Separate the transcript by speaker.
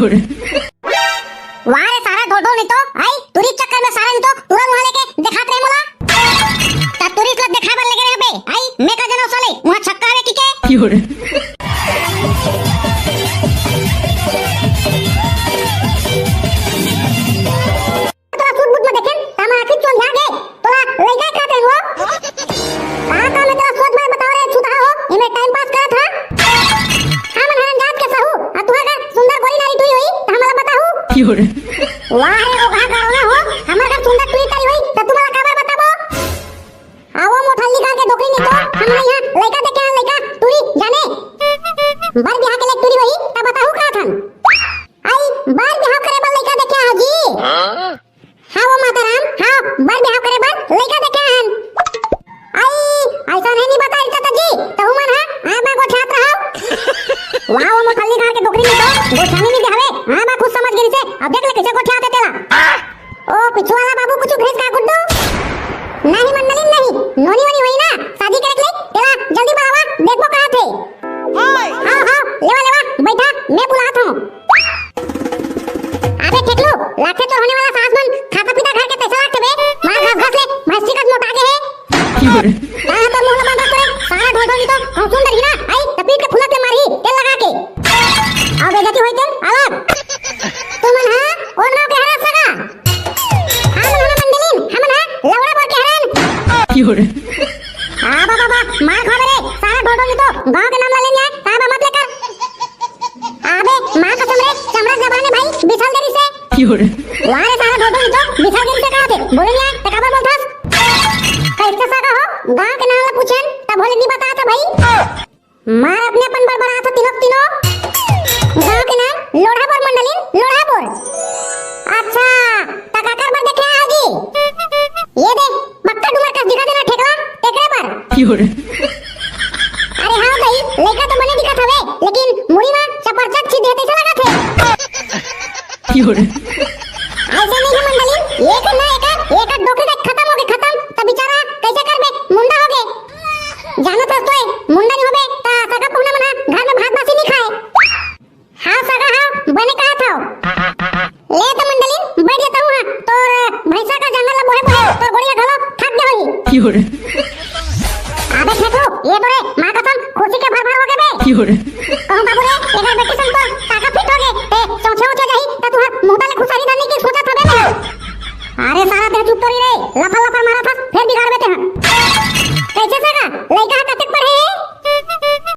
Speaker 1: वाह रे सारा ढोल नहीं तो आई तुरी चक्कर में सारा नहीं तो पूरा मुंह लेके दिखात रे मोला ता तुरी लब दिखाबर लगे रे बे आई मैं का जनो साले वहां छक्का रे की तोरा फुट बुट में देखेन तमा आखिर चोन जागे तोरा लइका खाते हो कहां का मैं तेरा सोच में बताओ रे छुटा हो इमे टाइम पास करत हा हम हरन जात के सहू आ तुहा का सुंदर गोरी नारी टुई होई त हमरा बताहू वाह रे ओ कहां का हो हमर का सुंदर टुई तारी होई त तुम्हारा काबर बताबो आवो मोठल्ली का के डोकरी नहीं तो हमरा यहां लइका देखे लइका टुरी जाने बर बिहार के ले टुरी होई त बताहू का थन आई बर बिहार करे बल लइका देखे हाजी हां वो माताराम हां बर बिहार करे बल लइका देखे हन आई ऐसा नहीं बताई चाचा जी त हुमन हां बा गोठात रहो वाह वो मोठल्ली का के डोकरी नहीं तो गोठानी नहीं देवे हां बा खुद समझ गई से अब देख ले कैसे गोठा आते तेरा ओ पिछु वाला बाबू कुछ भेज का गुड्डू नहीं मंडली नहीं नोनी वाली हुई ना शादी करे ले तेरा जल्दी बढ़ावा देखो कहां थे हां हां लेवा लेवा बैठा मैं बुलाता हूं अबे टेकलू लाखे तो होने वाला सासमन खाता पीता घर के पैसा लाख बे मार घास घास ले भैंसी का मोटा के है कहां तो मुंह लगा करे सारा ढोल ढोल तो कौन सुंदर ही ना आई तपीट के फुला पे मारी तेल लगा के अब बेजती होई तेल अलग तुमन हां कौन नाम के हरा सगा हम हना मंडलीन हम ना लवड़ा बोल के हरन हां बाबा मार खा रे सारा ढोल ढोल तो गांव के नाम ला लेने आए साहब मत लेकर अबे मां कसम रे चमड़ा जबाने भाई बिछल देरी से वाह रे सारा ढोल ढोल तो बिछल देरी से कहा थे बोले नहीं त काबर बोलथस कैसे सगा हो गांव के नाम ला पूछन त बोले नहीं बता था भाई मार अपने अपन बड़बड़ा था तीनों गांव के नाम लोढ़ापुर मंडलीन लोढ़ापुर अच्छा तकाकर बर देखे आजी ये दे बक्का डुमर का दिखा देना ठेकला टेकरे पर अरे हां भाई लइका तो मने दिखा थावे लेकिन मुड़ी में चपरचक छी देते से लगा थे ऐसे नहीं है मंडलीन एक ना एक डोके तक खत्म हो गए खत्म त बेचारा कैसे करबे मुंडा हो गए जानो तो मुंडा नहीं होबे त सगा पहुना मना घर में भात बासी नहीं खाए हां सगा हां बने कहा था ले तो मंडलीन बैठ जाता हूं तोर भैंसा का जंगल बोहे बोहे तोर गोड़िया घलो थक दे होई अबे ठेकलो ये तो रे मां कसम खुशी के भर भर हो गए बे कहूं बाबू रे एकर बेटी सन तो ताका फिट हो गए ए चौथे हो जाही त तुहार मुंह डाले खुसारी डालने की सोचा था बे अरे सारा देह चुप तो रे लफा लफा मारा था फिर बिगाड़ देते हैं कैसे सगा लइका